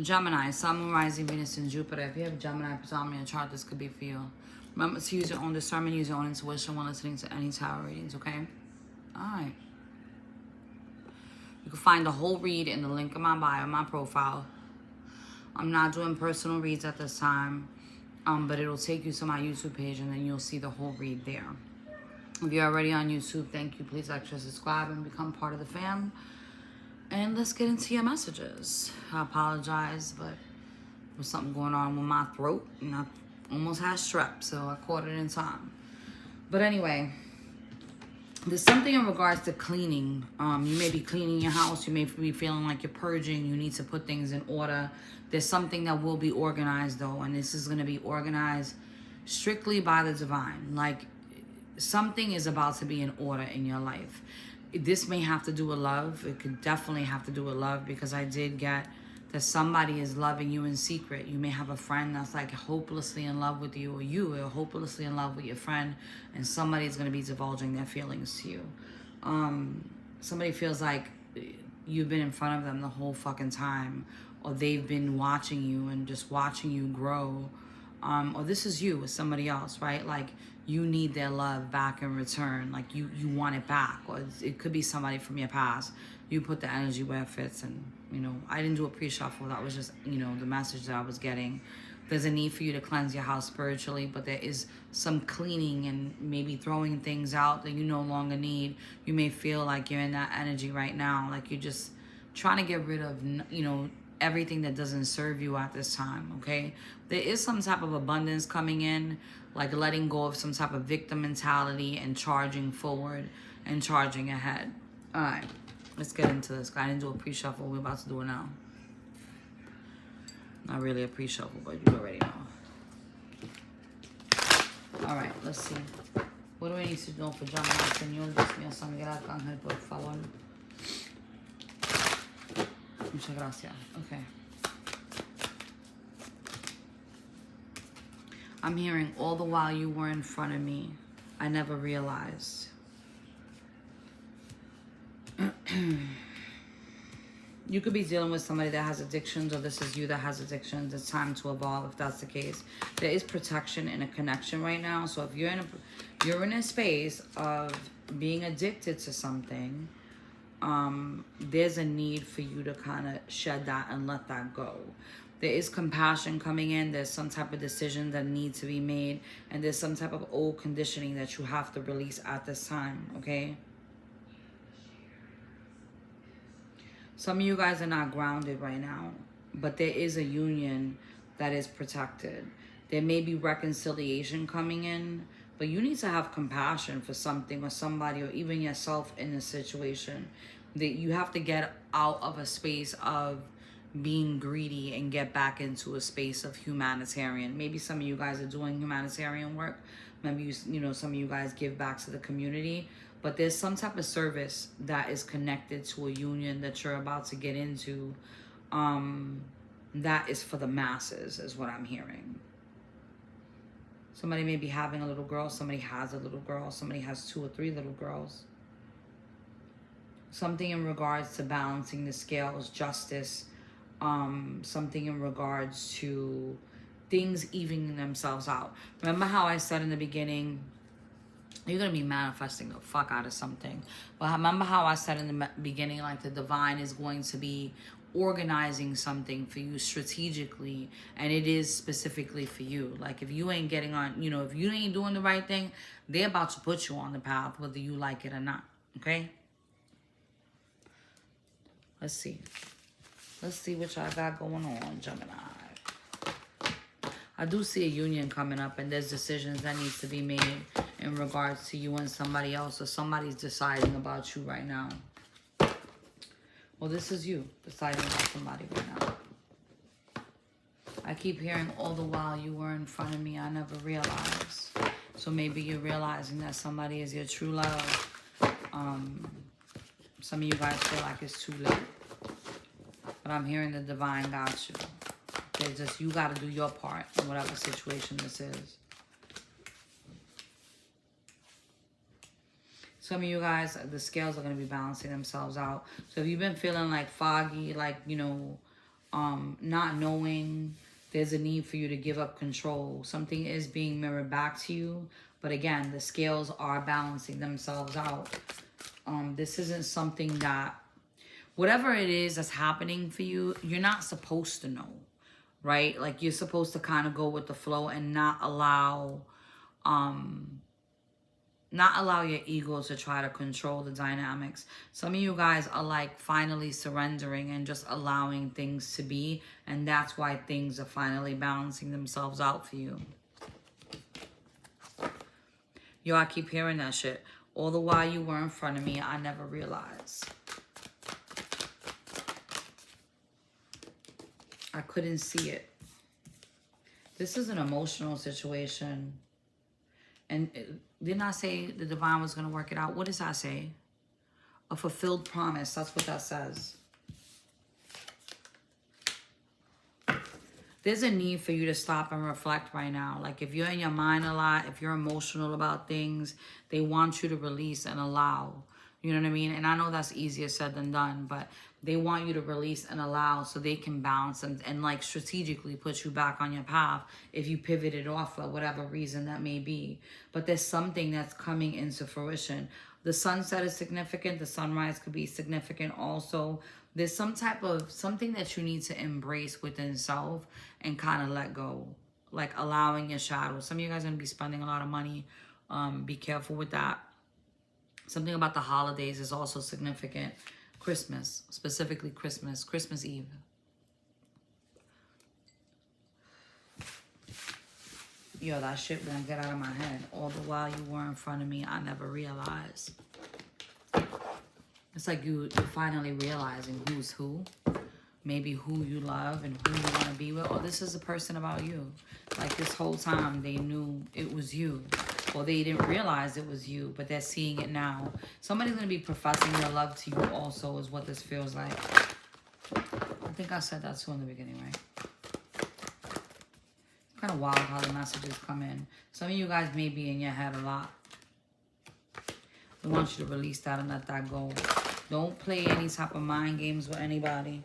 Gemini, Sun, Moon, Rising, Venus, and Jupiter. If you have Gemini predominant in your chart, this could be for you. Remember to use your own discernment, use your own intuition when listening to any tarot readings, okay? Alright. You can find the whole read in the link in my bio, my profile. I'm not doing personal reads at this time, but it'll take you to my YouTube page and then you'll see the whole read there. If you're already on YouTube, thank you. Please like, share, subscribe, and become part of the fam. And let's get into your messages. I apologize, but there's something going on with my throat, and I almost had strep, so I caught it in time. But anyway, there's something in regards to cleaning. You may be cleaning your house. You may be feeling like you're purging. You need to put things in order. There's something that will be organized, though, and this is going to be organized strictly by the divine. Like, something is about to be in order in your life. This may have to do with love. It could definitely have to do with love, because I did get that somebody is loving you in secret. You may have a friend that's like hopelessly in love with you, or you are hopelessly in love with your friend, and somebody's going to be divulging their feelings to you. Somebody feels like you've been in front of them the whole fucking time, or they've been watching you and just watching you grow. Or this is you with somebody else, right? Like, you need their love back in return. Like, you want it back. Or it could be somebody from your past. You put the energy where it fits. And, you know, I didn't do a pre-shuffle. That was just, you know, the message that I was getting. There's a need for you to cleanse your house spiritually, but there is some cleaning and maybe throwing things out that you no longer need. You may feel like you're in that energy right now. Like, you're just trying to get rid of, you know, everything that doesn't serve you at this time, okay? There is some type of abundance coming in, like letting go of some type of victim mentality and charging forward and charging ahead. All right, let's get into this. I didn't do a pre-shuffle. We're about to do it now. Not really a pre-shuffle, but you already know. All right, let's see. What do we need to know for Gemini? Señor, Dios mío, sangre arcángel, por favor. Muchas gracias. Okay. I'm hearing, all the while you were in front of me, I never realized. You could be dealing with somebody that has addictions, or this is you that has addictions. It's time to evolve if that's the case. There is protection and a connection right now. So if you're in a space of being addicted to something, there's a need for you to kind of shed that and let that go. There is compassion coming in. There's some type of decision that needs to be made, and there's some type of old conditioning that you have to release at this time, okay? Some of you guys are not grounded right now, but there is a union that is protected. There may be reconciliation coming in, but you need to have compassion for something or somebody, or even yourself in a situation. That you have to get out of a space of being greedy and get back into a space of humanitarian. Maybe some of you guys are doing humanitarian work. Maybe you know, some of you guys give back to the community. But there's some type of service that is connected to a union that you're about to get into. That is for the masses, is what I'm hearing. Somebody may be having a little girl. Somebody has a little girl. Somebody has 2 or 3 little girls. Something in regards to balancing the scales, justice. Something in regards to things evening themselves out. Remember how I said in the beginning, you're going to be manifesting the fuck out of something. But remember how I said in the beginning, like, the divine is going to be organizing something for you strategically, and it is specifically for you. Like, if you ain't getting on, you know, if you ain't doing the right thing, they're about to put you on the path, whether you like it or not, okay? Let's see. Let's see what y'all got going on, Gemini. I do see a union coming up, and there's decisions that need to be made in regards to you and somebody else, or somebody's deciding about you right now. Well, this is you deciding about somebody right now. I keep hearing, all the while you were in front of me, I never realized. So maybe you're realizing that somebody is your true love. Some of you guys feel like it's too late. But I'm hearing the divine got you. It's just, you got to do your part in whatever situation this is. Some of you guys, the scales are going to be balancing themselves out. So if you've been feeling like foggy, like, you know, not knowing. There's a need for you to give up control. Something is being mirrored back to you. But again, the scales are balancing themselves out. This isn't something that, whatever it is that's happening for you, you're not supposed to know, right? Like, you're supposed to kind of go with the flow and not allow your ego to try to control the dynamics. Some of you guys are like finally surrendering and just allowing things to be. And that's why things are finally balancing themselves out for you. Yo, I keep hearing that shit. All the while you were in front of me, I never realized. I couldn't see it. This is an emotional situation. And didn't I say the divine was going to work it out? What does that say? A fulfilled promise. That's what that says. There's a need for you to stop and reflect right now. Like, if you're in your mind a lot, if you're emotional about things, they want you to release and allow. You know what I mean? And I know that's easier said than done, but they want you to release and allow so they can bounce and like strategically put you back on your path if you pivoted off for whatever reason that may be. But there's something that's coming into fruition. The sunset is significant. The sunrise could be significant also. There's some type of something that you need to embrace within self and kind of let go. Like allowing your shadow. Some of you guys are going to be spending a lot of money. Be careful with that. Something about the holidays is also significant. Christmas, specifically Christmas Eve. Yo, that shit won't get out of my head. All the while you were in front of me, I never realized. It's like you're finally realizing who's who. Maybe who you love and who you want to be with. Oh, this is a person about you. Like this whole time they knew it was you. Or they didn't realize it was you, but they're seeing it now. Somebody's going to be professing their love to you also is what this feels like. I think I said that too in the beginning, right? It's kind of wild how the messages come in. Some of you guys may be in your head a lot. We want you to release that and let that go. Don't play any type of mind games with anybody.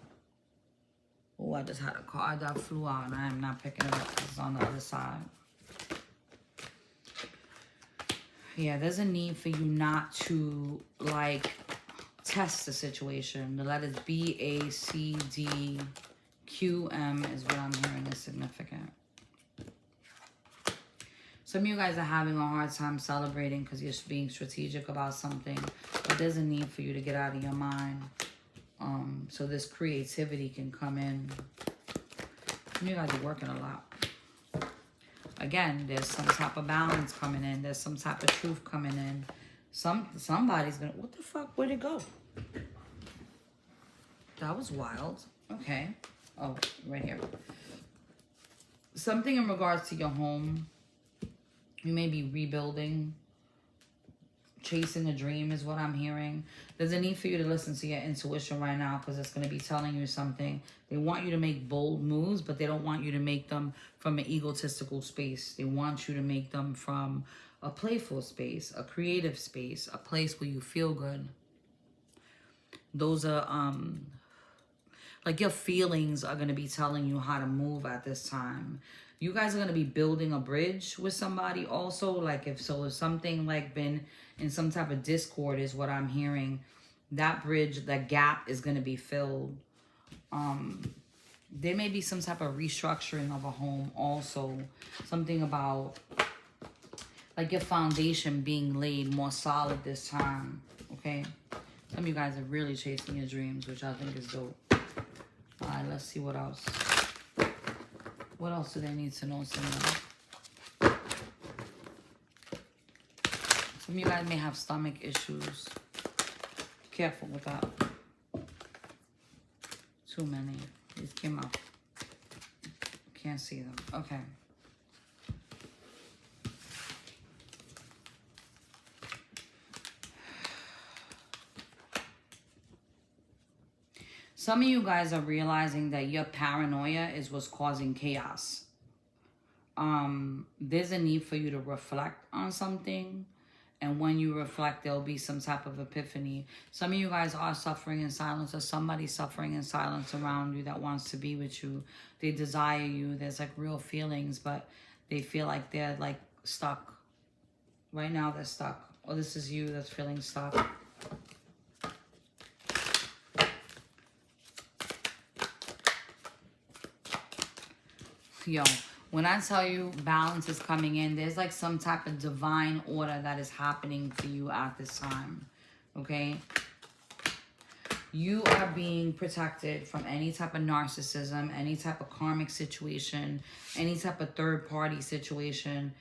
Oh, I just had a card that flew out and I am not picking it up because it's on the other side. Yeah, there's a need for you not to, like, test the situation. The letters B, A, C, D, Q, M is what I'm hearing is significant. Some of you guys are having a hard time celebrating because you're being strategic about something. But there's a need for you to get out of your mind. So this creativity can come in. Some of you guys are working a lot. Again, there's some type of balance coming in. There's some type of truth coming in. Somebody's gonna... What the fuck? Where'd it go? That was wild. Okay. Oh, right here. Something in regards to your home. You may be rebuilding. Chasing a dream is what I'm hearing. There's a need for you to listen to your intuition right now because it's going to be telling you something. They want you to make bold moves, but they don't want you to make them from an egotistical space. They want you to make them from a playful space, a creative space, a place where you feel good. Those are, like your feelings are going to be telling you how to move at this time. You guys are going to be building a bridge with somebody also. Like if something like been in some type of discord is what I'm hearing. That bridge, that gap is going to be filled. There may be some type of restructuring of a home also. Something about like your foundation being laid more solid this time. Okay. Some of you guys are really chasing your dreams, which I think is dope. All right, let's see what else. What else do they need to know? Some of you guys may have stomach issues. Careful with that. Too many. These came up. Can't see them. Okay. Some of you guys are realizing that your paranoia is what's causing chaos. There's a need for you to reflect on something And when you reflect, there'll be some type of epiphany. Some of you guys are suffering in silence, or somebody's suffering in silence around you that wants to be with you. They desire you. There's like real feelings, but they feel like they're like stuck. Right now they're stuck. Or this is you that's feeling stuck. Yo, when I tell you balance is coming in, there's like some type of divine order that is happening for you at this time. Okay? You are being protected from any type of narcissism, any type of karmic situation, any type of third party situation.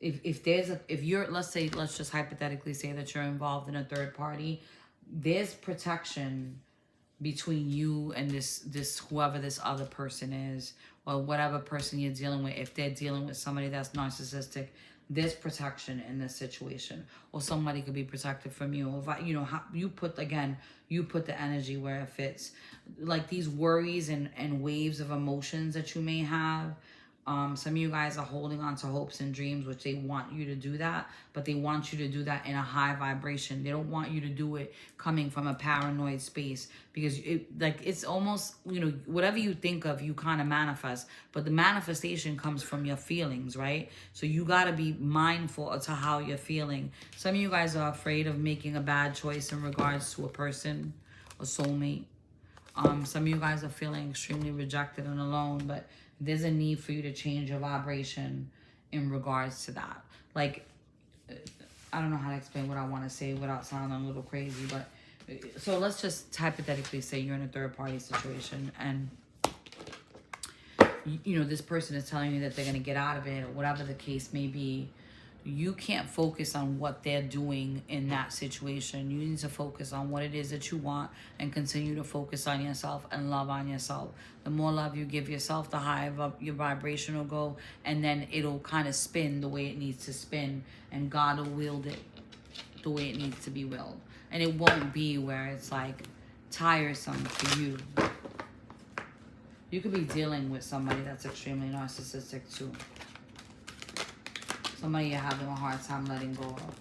If you're, let's just hypothetically say that you're involved in a third party, there's protection between you and this whoever this other person is, or whatever person you're dealing with. If they're dealing with somebody that's narcissistic, there's protection in this situation, or somebody could be protected from you. If you put the energy where it fits. Like these worries and waves of emotions that you may have. Some of you guys are holding on to hopes and dreams, which they want you to do that, but they want you to do that in a high vibration. They don't want you to do it coming from a paranoid space, because it's almost, whatever you think of, you kind of manifest, but the manifestation comes from your feelings, right? So you got to be mindful to how you're feeling. Some of you guys are afraid of making a bad choice in regards to a person, a soulmate. Some of you guys are feeling extremely rejected and alone, but there's a need for you to change your vibration in regards to that. Like, I don't know how to explain what I want to say without sounding a little crazy, but so let's just hypothetically say you're in a third party situation, and this person is telling you that they're going to get out of it, or whatever the case may be. You can't focus on what they're doing in that situation. You need to focus on what it is that you want, and continue to focus on yourself and love on yourself. The more love you give yourself, the higher up your vibration will go, and then it'll kind of spin the way it needs to spin, and God will wield it the way it needs to be willed. And it won't be where it's like tiresome for you. You could be dealing with somebody that's extremely narcissistic too. Somebody you're having a hard time letting go of.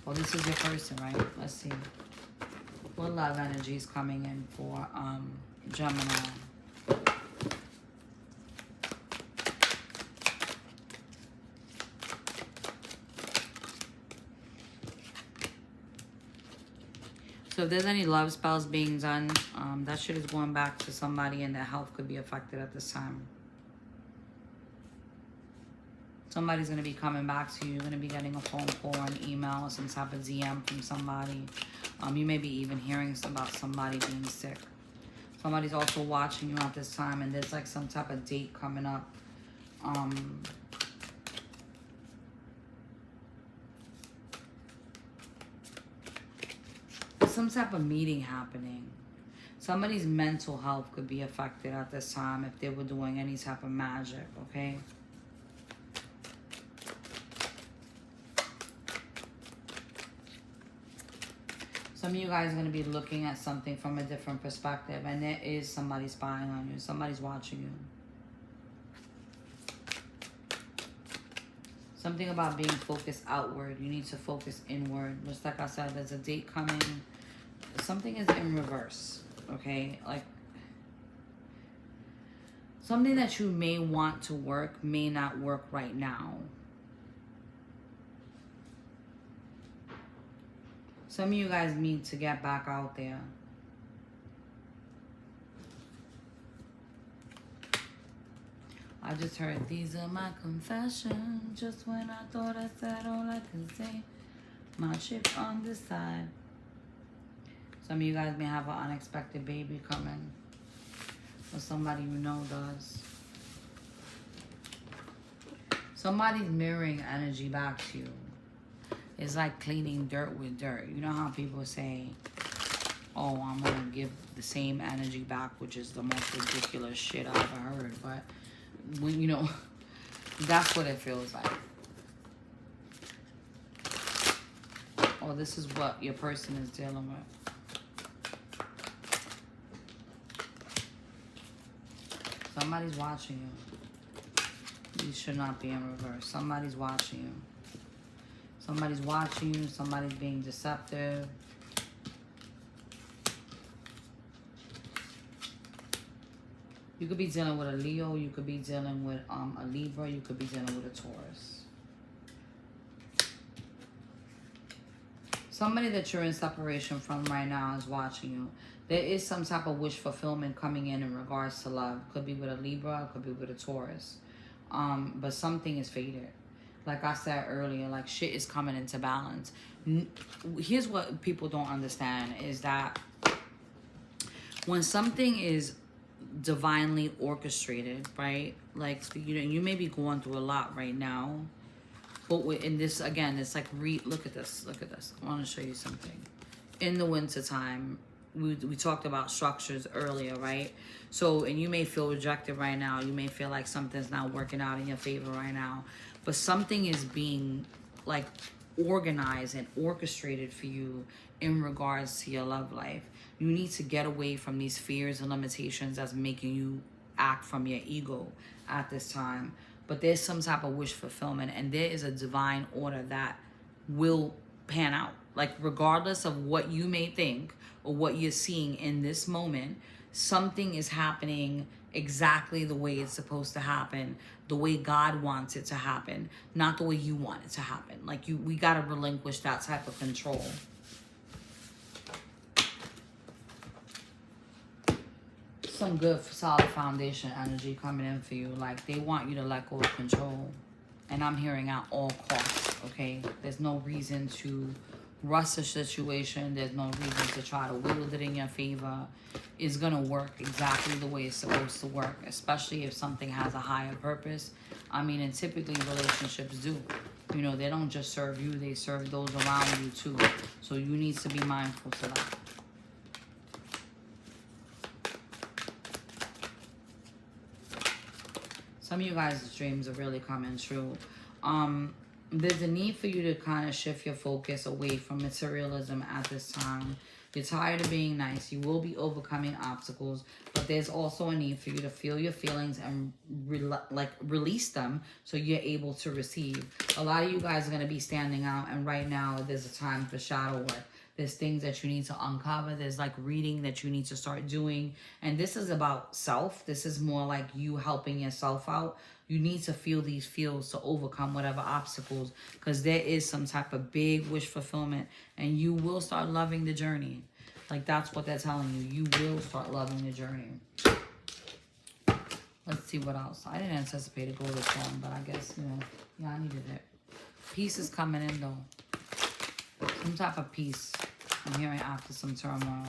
Well, this is your person, right? Let's see. What love energy is coming in for Gemini? So if there's any love spells being done, that shit is going back to somebody, and their health could be affected at this time. Somebody's going to be coming back to you. You're going to be getting a phone call or an email or some type of DM from somebody. You may be even hearing about somebody being sick. Somebody's also watching you at this time, and there's like some type of date coming up. There's some type of meeting happening. Somebody's mental health could be affected at this time if they were doing any type of magic, okay? Some of you guys are going to be looking at something from a different perspective, and there is somebody spying on you. Somebody's watching you. Something about being focused outward. You need to focus inward. Just like I said, there's a date coming. Something is in reverse, okay? Like, something that you may want to work may not work right now. Some of you guys need to get back out there. I just heard, these are my confessions. Just when I thought I said all I could say, my chip on the side. Some of you guys may have an unexpected baby coming. Or somebody you know does. Somebody's mirroring energy back to you. It's like cleaning dirt with dirt. You know how people say, oh, I'm going to give the same energy back, which is the most ridiculous shit I've ever heard. But, when that's what it feels like. Oh, this is what your person is dealing with. Somebody's watching you. You should not be in reverse. Somebody's watching you. Somebody's watching you. Somebody's being deceptive. You could be dealing with a Leo. You could be dealing with a Libra. You could be dealing with a Taurus. Somebody that you're in separation from right now is watching you. There is some type of wish fulfillment coming in regards to love. Could be with a Libra. Could be with a Taurus. But something is faded. Like I said earlier, like shit is coming into balance. Here's what people don't understand is that when something is divinely orchestrated, right? Like, you know, you may be going through a lot right now, but in this, again, it's like, look at this, look at this. I want to show you something. In the winter time, we talked about structures earlier, right? So, and you may feel rejected right now. You may feel like something's not working out in your favor right now, but something is being like organized and orchestrated for you in regards to your love life. You need to get away from these fears and limitations that's making you act from your ego at this time. But there's some type of wish fulfillment, and there is a divine order that will pan out. Like, regardless of what you may think or what you're seeing in this moment, something is happening exactly the way it's supposed to happen, the way God wants it to happen, not the way you want it to happen. Like, we got to relinquish that type of control. Some good solid foundation energy coming in for you. Like, they want you to let go of control, and I'm hearing at all costs. Okay, there's no reason to rush the situation. There's no reason to try to wield it in your favor. It's gonna work exactly the way it's supposed to work, especially if something has a higher purpose. I mean, and typically relationships do, you know, they don't just serve you, they serve those around you too. So you need to be mindful to that. Some of you guys' dreams are really coming true. There's a need for you to kind of shift your focus away from materialism at this time. You're tired of being nice. You will be overcoming obstacles, but there's also a need for you to feel your feelings and release them so you're able to receive. A lot of you guys are going to be standing out, and right now there's a time for shadow work. There's things that you need to uncover. There's like reading that you need to start doing. And this is about self. This is more like you helping yourself out. You need to feel these feels to overcome whatever obstacles, because there is some type of big wish fulfillment, and you will start loving the journey. Like, that's what they're telling you. You will start loving the journey. Let's see what else. I didn't anticipate it go this long, but I guess, you know, yeah, I needed it. Peace is coming in, though. Some type of peace. I'm hearing after some turmoil.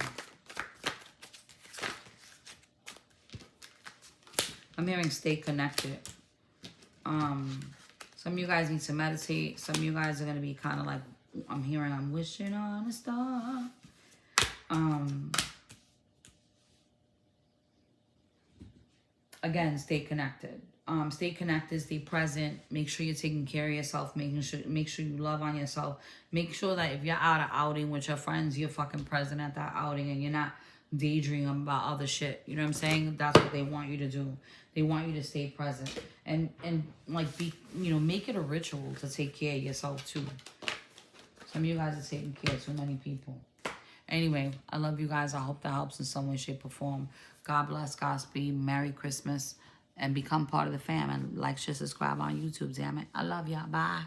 I'm hearing stay connected. Some of you guys need to meditate. Some of you guys are going to be kind of like, I'm hearing, I'm wishing on a star. Again, stay connected. Stay connected, stay present. Make sure you're taking care of yourself. Make sure you love on yourself. Make sure that if you're out of outing with your friends, you're fucking present at that outing, and you're not daydreaming about other shit. You know what I'm saying? That's what they want you to do. They want you to stay present and like be, you know, make it a ritual to take care of yourself too. Some of you guys are taking care of too many people. Anyway, I love you guys. I hope that helps in some way, shape, or form. God bless, Godspeed, Merry Christmas, and become part of the fam. And like, share, subscribe on YouTube, damn it. I love y'all. Bye.